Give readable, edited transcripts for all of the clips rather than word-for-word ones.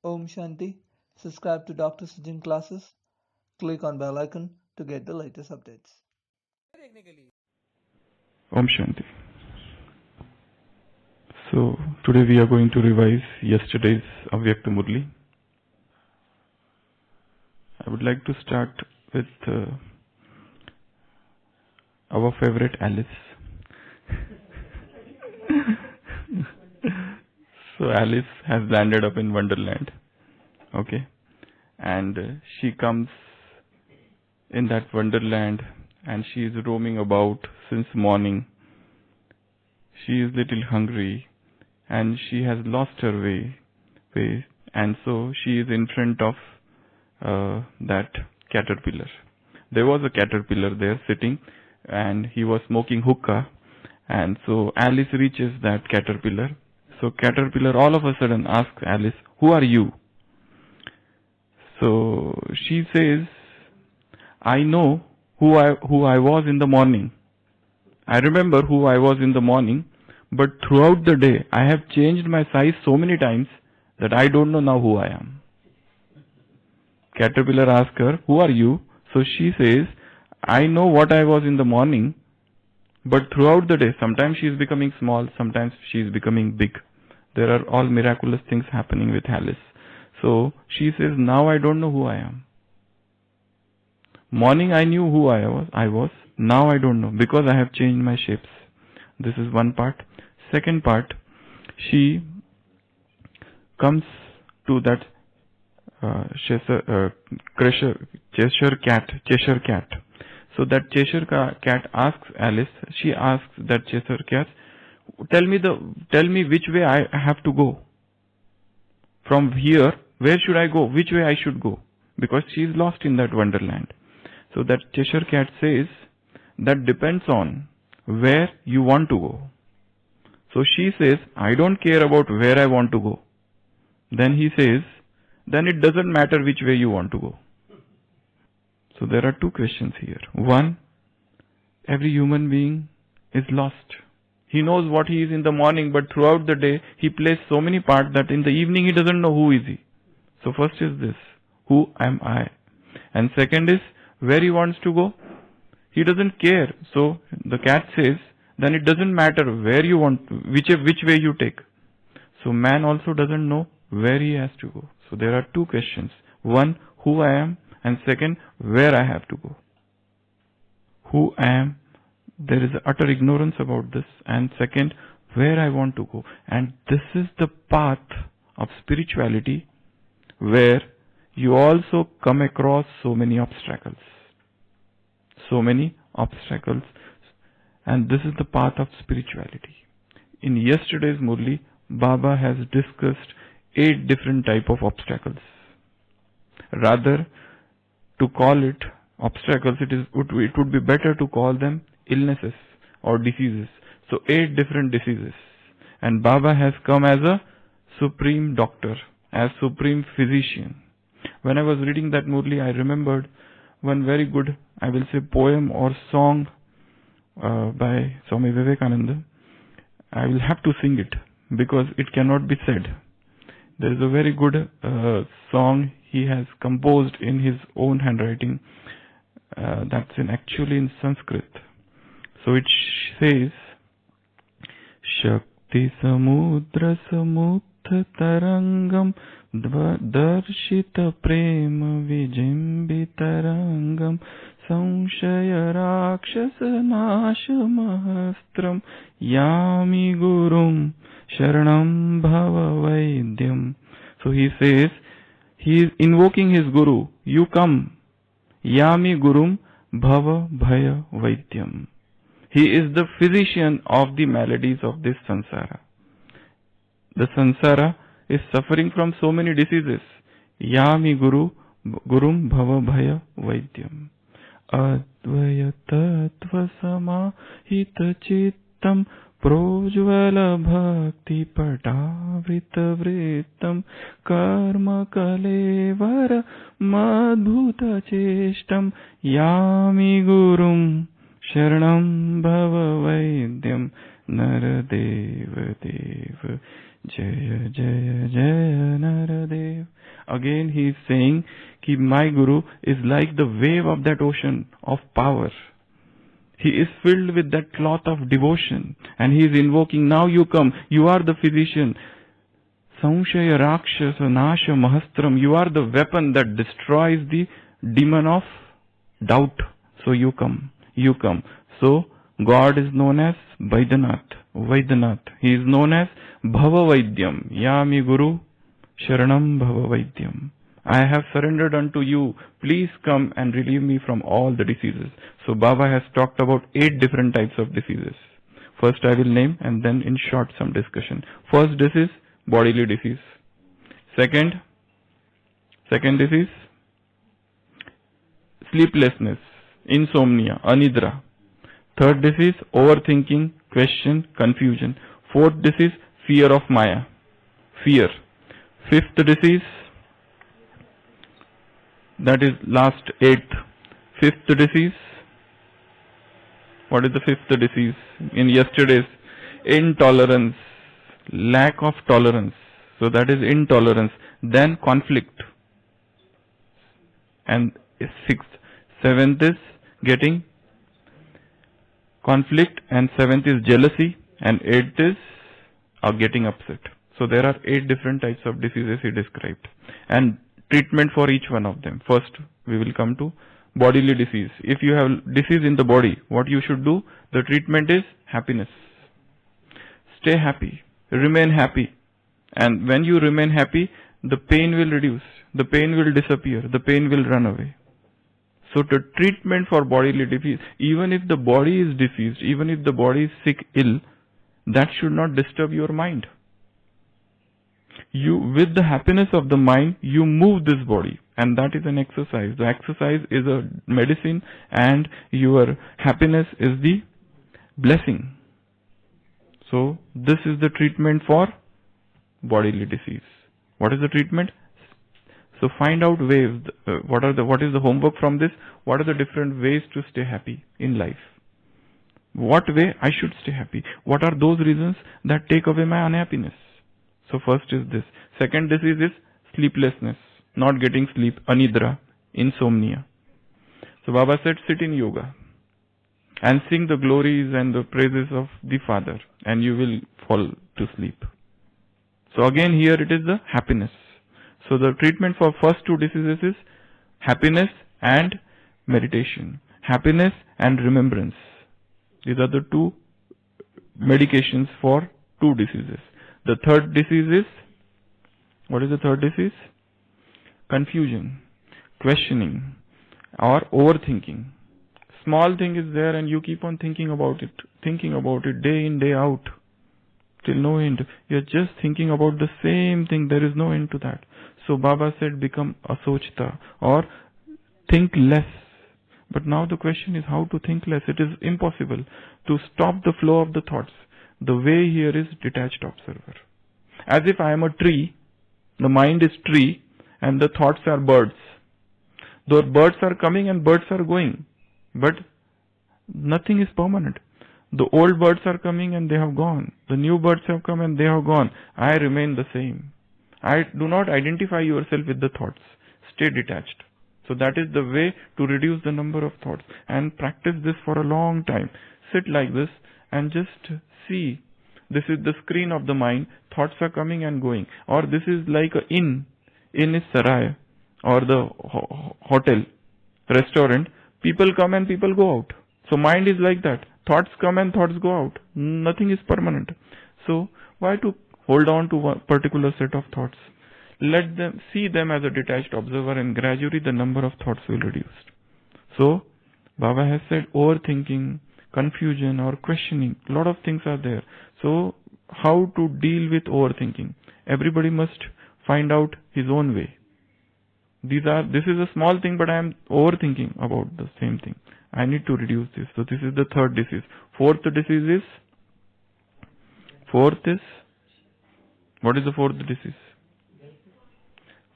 Om Shanti. Subscribe to Dr. Sachin classes. Click on bell icon to get the latest updates. Om Shanti. So today we are going to revise yesterday's Avyakta Murli. I would like to start with our favorite Alice. So Alice has landed up in Wonderland. Okay. And she comes in that Wonderland and she is roaming about since morning. She is little hungry and she has lost her way, and so she is in front of that caterpillar. There was a caterpillar there sitting and he was smoking hookah, and so Alice reaches that caterpillar. So caterpillar all of a sudden asks Alice, "Who are you?" So she says, "I know who I was in the morning. I remember who I was in the morning, but throughout the day I have changed my size so many times that I don't know now who I am." Caterpillar asks her, "Who are you?" So she says, "I know what I was in the morning, but throughout the day, sometimes she is becoming small, sometimes she is becoming big. There are all miraculous things happening with Alice." So she says, "Now I don't know who I am. Morning I knew who I was. Now I don't know because I have changed my shapes." This is one part. Second part, she comes to that Cheshire cat. So that Cheshire cat asks Alice. She asks that Cheshire cat, "Tell me which way I have to go. From here, where should I go? Which way I should go?" Because she is lost in that Wonderland. So that Cheshire cat says, "That depends on where you want to go." So she says, "I don't care about where I want to go." Then he says, "Then it doesn't matter which way you want to go." So there are two questions here. One, every human being is lost. He knows what he is in the morning, but throughout the day he plays so many parts that in the evening he doesn't know who is he. So first is this, who am I? And second is, where he wants to go, he doesn't care. So the cat says, then it doesn't matter where you want, which way you take. So man also doesn't know where he has to go. So there are two questions. One, who I am, and second, where I have to go. Who I am, there is utter ignorance about this. And second, where I want to go. And this is the path of spirituality where you also come across so many obstacles. So many obstacles. And this is the path of spirituality. In yesterday's Murli, Baba has discussed 8 different type of obstacles. Rather, to call it obstacles, it would be better to call them illnesses or diseases. So 8 different diseases. And Baba has come as a supreme doctor, as supreme physician. When I was reading that Murli, I remembered one very good, I will say, poem or song by Swami Vivekananda. I will have to sing it because it cannot be said. There is a very good song he has composed in his own handwriting. That's actually in Sanskrit. So it says, Shakti Samudra Samutha Tarangam Darshita Prema Vijimbitarangam Samshaya Rakshasa Nasha Mahastram Yami Gurum Sharanam Bhava Vaidyam. So he says, he is invoking his Guru. You come. Yami Gurum Bhava Bhaya Vaidyam. He is the physician of the maladies of this sansara. The sansara is suffering from so many diseases. Yami Gurum Bhava Bhaya Vaidyam. Advaya Tattva Samahita Chittam Projvala Bhakti Patavrita Vritam Karma Kalevara Madhuta Cheshtam Yami Gurum Sharanam Bhava Vaidyam Naradeva Deva Jaya Jaya Jaya Naradev again he is saying कि my Guru is like the wave of that ocean of power. He is filled with that cloth of devotion and he is invoking, now you come, you are the physician. Samshaya Rakshasa Nasha Mahastram, you are the weapon that destroys the demon of doubt. So you come, you come. So God is known as Vaidanath. He is known as Bhava Vaidyam. Yami Guru Sharanam Bhava Vaidyam. I have surrendered unto you. Please come and relieve me from all the diseases. So Baba has talked about 8 different types of diseases. First I will name and then in short some discussion. First disease, bodily disease. Second disease, sleeplessness, insomnia, anidra. Third disease, overthinking, question, confusion. Fourth disease, fear of Maya, fear. Fifth disease, that is last 8th. Fifth disease, what is the fifth disease? In yesterday's, intolerance, lack of tolerance. So that is intolerance. Then conflict. And 6th. 7th is getting conflict and 7th is jealousy and 8th is getting upset. So there are 8 different types of diseases he described and treatment for each one of them. First we will come to bodily disease. If you have disease in the body, what you should do? The treatment is happiness. Stay happy, remain happy, and when you remain happy, the pain will reduce, the pain will disappear, the pain will run away. So the treatment for bodily disease, even if the body is diseased, even if the body is sick, ill, that should not disturb your mind. You, with the happiness of the mind, you move this body, and that is an exercise. The exercise is a medicine and your happiness is the blessing. So this is the treatment for bodily disease. What is the treatment? So find out ways, what is the homework from this? What are the different ways to stay happy in life? What way I should stay happy? What are those reasons that take away my unhappiness? So first is this. Second disease is sleeplessness, not getting sleep, anidra, insomnia. So Baba said, sit in yoga and sing the glories and the praises of the Father and you will fall to sleep. So again here it is the happiness. So the treatment for first 2 diseases is happiness and meditation. Happiness and remembrance. These are the 2 medications for 2 diseases. The third disease is, what is the third disease? Confusion, questioning or overthinking. Small thing is there and you keep on thinking about it day in, day out, till no end. You are just thinking about the same thing, there is no end to that. So Baba said, become asochta or think less. But now the question is how to think less. It is impossible to stop the flow of the thoughts. The way here is detached observer. As if I am a tree, the mind is tree and the thoughts are birds. The birds are coming and birds are going, but nothing is permanent. The old birds are coming and they have gone. The new birds have come and they have gone. I remain the same. I do not identify yourself with the thoughts. Stay detached. So that is the way to reduce the number of thoughts and practice this for a long time. Sit like this and just see. This is the screen of the mind. Thoughts are coming and going. Or this is like a inn. Inn is sarai or the hotel, restaurant. People come and people go out. So mind is like that. Thoughts come and thoughts go out. Nothing is permanent. So why to hold on to one particular set of thoughts? Let them see them as a detached observer and gradually the number of thoughts will reduce. So Baba has said overthinking, confusion or questioning, a lot of things are there. So how to deal with overthinking? Everybody must find out his own way. This is a small thing, but I am overthinking about the same thing. I need to reduce this. So this is the third disease. Fourth disease is, what is the fourth disease?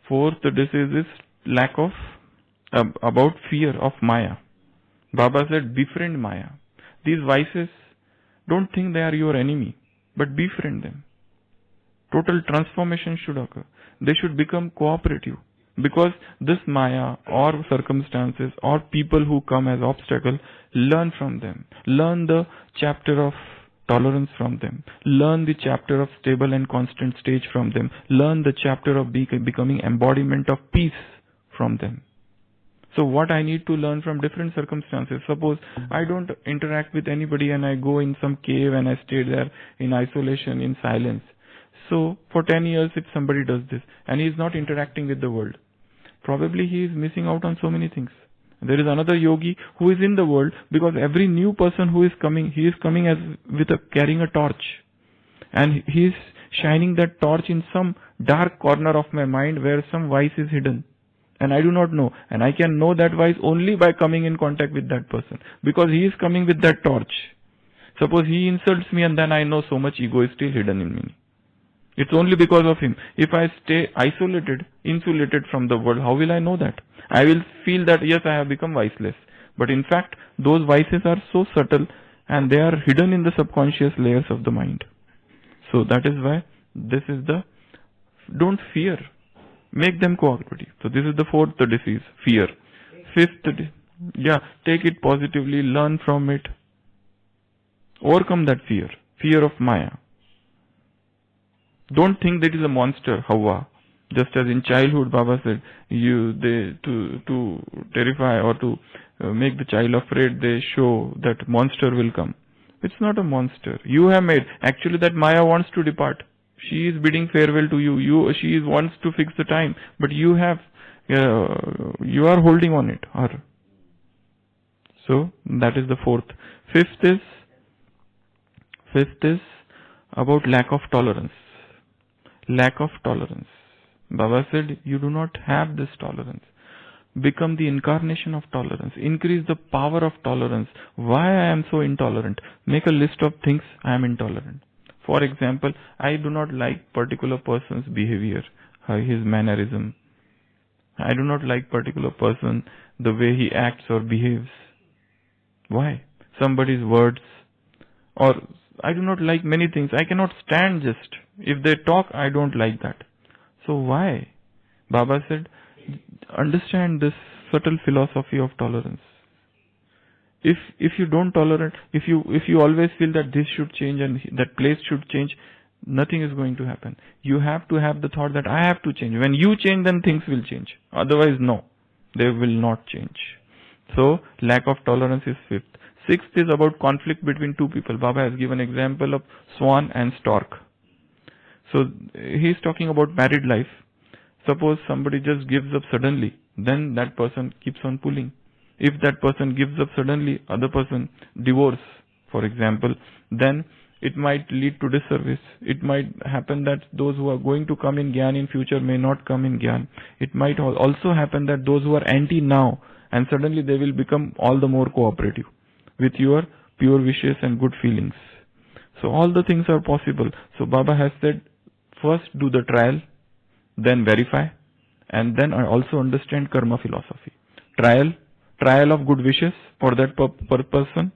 Fourth disease is lack of, about fear of Maya. Baba said, befriend Maya. These vices, don't think they are your enemy, but befriend them. Total transformation should occur. They should become cooperative. Because this Maya or circumstances or people who come as obstacle, learn from them. Learn the chapter of tolerance from them. Learn the chapter of stable and constant stage from them. Learn the chapter of becoming embodiment of peace from them. So what I need to learn from different circumstances. Suppose I don't interact with anybody and I go in some cave and I stay there in isolation, in silence. So for 10 years if somebody does this and he is not interacting with the world, probably he is missing out on so many things. There is another yogi who is in the world, because every new person who is coming, he is coming as carrying a torch. And he is shining that torch in some dark corner of my mind where some vice is hidden. And I do not know. And I can know that vice only by coming in contact with that person. Because he is coming with that torch. Suppose he insults me and then I know so much ego is still hidden in me. It's only because of him. If I stay isolated, insulated from the world, how will I know that? I will feel that yes, I have become viceless. But in fact, those vices are so subtle and they are hidden in the subconscious layers of the mind. So that is why this is don't fear. Make them cooperative. So this is the fourth disease, fear. Fifth, take it positively, learn from it. Overcome that fear of Maya. Don't think that it is a monster, Hawa. Just as in childhood, Baba said, to terrify or to make the child afraid, they show that monster will come. It's not a monster. You have made. Actually, that Maya wants to depart. She is bidding farewell to you. She wants to fix the time, but you are holding on it. So that is the fourth. Fifth is about lack of tolerance. Lack of tolerance. Baba said, you do not have this tolerance. Become the incarnation of tolerance. Increase the power of tolerance. Why I am so intolerant? Make a list of things I am intolerant. For example, I do not like particular person's behavior, his mannerism. I do not like particular person, the way he acts or behaves. Why? Somebody's words. Or I do not like many things. I cannot stand just. If they talk, I don't like that. So why? Baba said, understand this subtle philosophy of tolerance. If you don't tolerate, if you always feel that this should change and that place should change, nothing is going to happen. You have to have the thought that I have to change. When you change, then things will change. Otherwise, no, they will not change. So, lack of tolerance is fifth. Sixth is about conflict between two people. Baba has given example of swan and stork. So, he is talking about married life. Suppose somebody just gives up suddenly, then that person keeps on pulling. If that person gives up suddenly, other person divorce, for example, then it might lead to disservice. It might happen that those who are going to come in Gyan in future may not come in Gyan. It might also happen that those who are anti now, and suddenly they will become all the more cooperative with your pure wishes and good feelings. So all the things are possible. So Baba has said, first do the trial, then verify, and then also understand karma philosophy. Trial of good wishes for that person,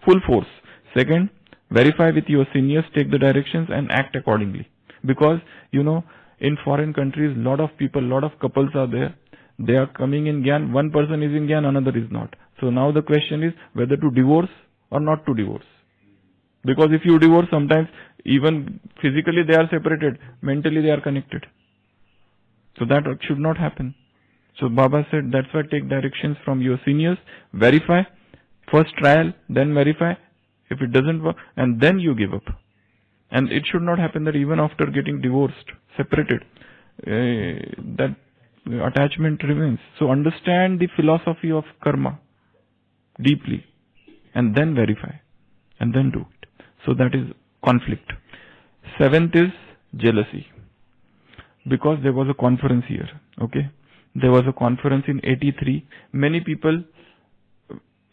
full force. Second, verify with your seniors, take the directions and act accordingly. Because, in foreign countries, lot of people, lot of couples are there. They are coming in Gyan. One person is in Gyan, another is not. So now the question is whether to divorce or not to divorce. Because if you divorce, sometimes even physically they are separated, mentally they are connected. So that should not happen. So Baba said, that's why take directions from your seniors, verify, first trial, then verify. If it doesn't work, and then you give up. And it should not happen that even after getting divorced, separated, that attachment remains. So understand the philosophy of karma deeply, and then verify, and then do it. So that is conflict. Seventh is jealousy. Because there was a conference here, okay? There was a conference in 83. Many people,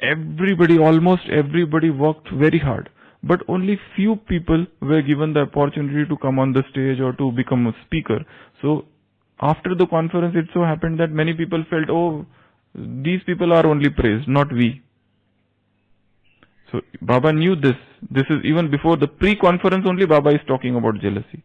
almost everybody worked very hard. But only few people were given the opportunity to come on the stage or to become a speaker. So, after the conference, it so happened that many people felt, oh, these people are only praised, not we. So, Baba knew this. This is even before the pre-conference only Baba is talking about jealousy.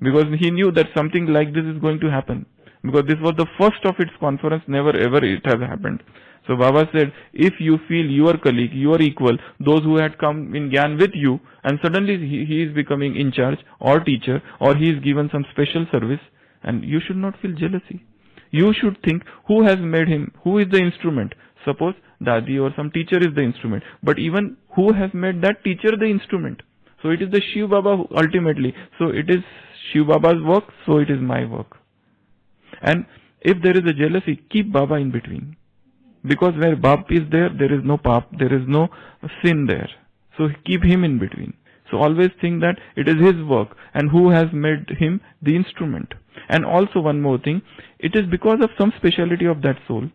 because he knew that something like this is going to happen. Because this was the first of its conference, never ever it has happened. So Baba said, if you feel your colleague, your equal, those who had come in Gyan with you, and suddenly he is becoming in charge or teacher, or he is given some special service, and you should not feel jealousy. You should think, who has made him? Who is the instrument? Suppose Dadi or some teacher is the instrument. But even who has made that teacher the instrument? So it is the Shiv Baba ultimately. So it is Shiv Baba's work, so it is my work. And if there is a jealousy, keep Baba in between. Because where Bab is there, there is no Pap, there is no sin there. So keep him in between. So always think that it is his work and who has made him the instrument. And also one more thing, it is because of some speciality of that soul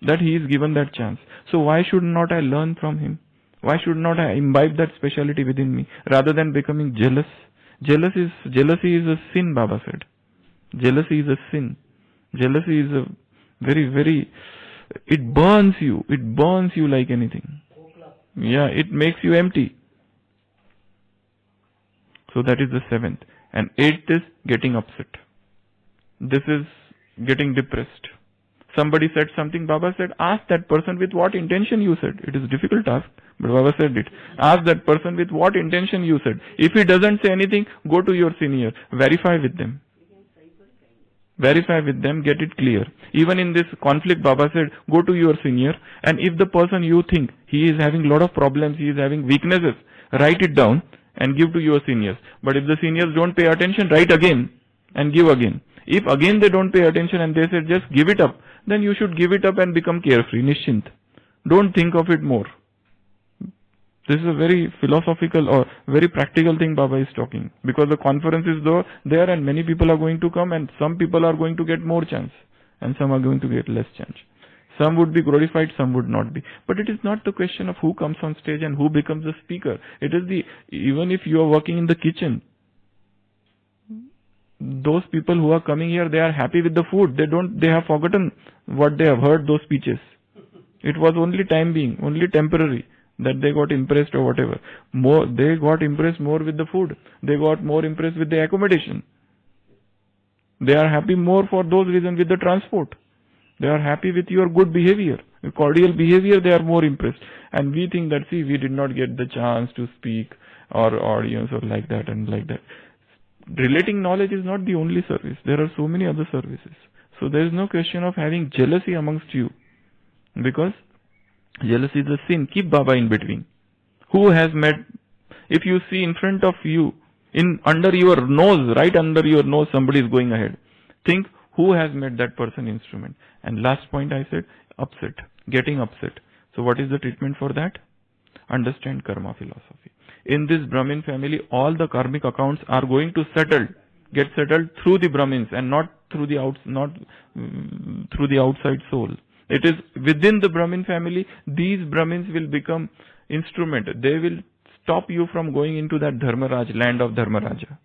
that he is given that chance. So why should not I learn from him? Why should not I imbibe that speciality within me rather than becoming jealous? Jealousy is a sin, Baba said. Jealousy is a sin. Jealousy is a very, it burns you like anything. Yeah, it makes you empty. So that is the 7th. And 8th is getting upset. This is getting depressed. Somebody said something, Baba said, ask that person with what intention you said. It is a difficult task, but Baba said it. Ask that person with what intention you said. If he doesn't say anything, go to your senior. Verify with them. Verify with them, get it clear. Even in this conflict, Baba said, go to your senior, and if the person you think he is having a lot of problems, he is having weaknesses, write it down and give to your seniors. But if the seniors don't pay attention, write again and give again. If again they don't pay attention and they say just give it up, then you should give it up and become carefree, nishchint. Don't think of it more. This is a very philosophical or very practical thing Baba is talking. Because the conference is there and many people are going to come, and some people are going to get more chance and some are going to get less chance. Some would be glorified, some would not be. But it is not the question of who comes on stage and who becomes the speaker. It is even if you are working in the kitchen, those people who are coming here, they are happy with the food. They have forgotten what they have heard, those speeches. It was only time being, only temporary, that they got impressed or whatever. They got impressed more with the food. They got more impressed with the accommodation. They are happy more for those reasons with the transport. They are happy with your good behavior, cordial behavior. They are more impressed. And we think that, see, we did not get the chance to speak or audience or like that and like that. Relating knowledge is not the only service. There are so many other services. So there is no question of having jealousy amongst you. Because jealousy is a sin. Keep Baba in between. Who has made, if you see in front of you, under your nose, right under your nose, somebody is going ahead. Think who has made that person instrument. And last point I said, upset, getting upset. So what is the treatment for that? Understand karma philosophy. In this Brahmin family, all the karmic accounts are going to get settled through the Brahmins and not through the outside soul. It is within the Brahmin family, these Brahmins will become instrument. They will stop you from going into that Dharmaraj, land of Dharmaraja.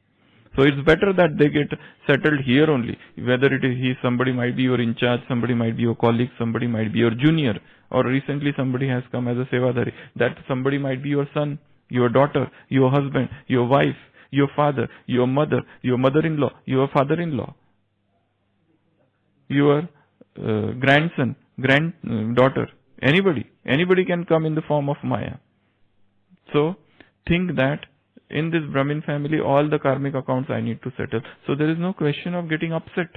So it's better that they get settled here only. Whether it is somebody might be your in charge, somebody might be your colleague, somebody might be your junior, or recently somebody has come as a sevadari. That somebody might be your son, your daughter, your husband, your wife, your father, your mother-in-law, your father-in-law, your grandson, granddaughter, anybody can come in the form of Maya. So think that in this Brahmin family, all the karmic accounts I need to settle. So there is no question of getting upset.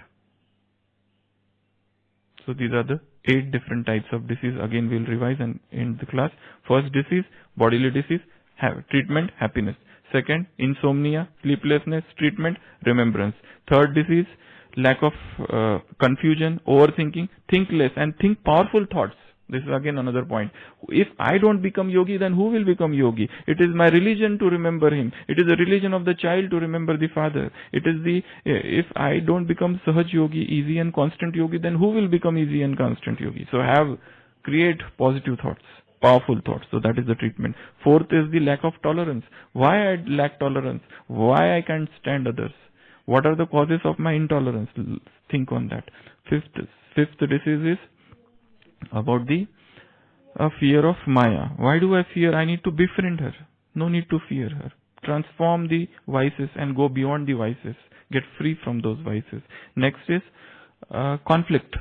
So these are the 8 different types of disease. Again, we'll revise and end the class. First disease, bodily disease, treatment, happiness. Second, insomnia, sleeplessness, treatment, remembrance. Third disease, lack of confusion, overthinking, think less and think powerful thoughts. This is again another point. If I don't become yogi, then who will become yogi? It is my religion to remember him. It is the religion of the child to remember the father. It is if I don't become Sahaj yogi, easy and constant yogi, then who will become easy and constant yogi? So create positive thoughts, powerful thoughts. So that is the treatment. Fourth is the lack of tolerance. Why I lack tolerance? Why I can't stand others? What are the causes of my intolerance? Think on that. Fifth disease is about the fear of Maya. Why do I fear? I need to befriend her. No need to fear her. Transform the vices and go beyond the vices. Get free from those vices. Next is conflict.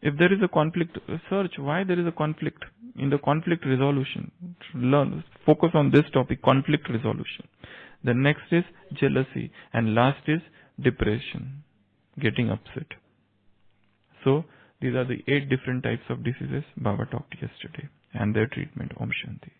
If there is a conflict, search why there is a conflict. In the conflict resolution, focus on this topic, conflict resolution. The next is jealousy, and last is depression, getting upset. So these are the 8 different types of diseases Baba talked yesterday and their treatment. Om Shanti.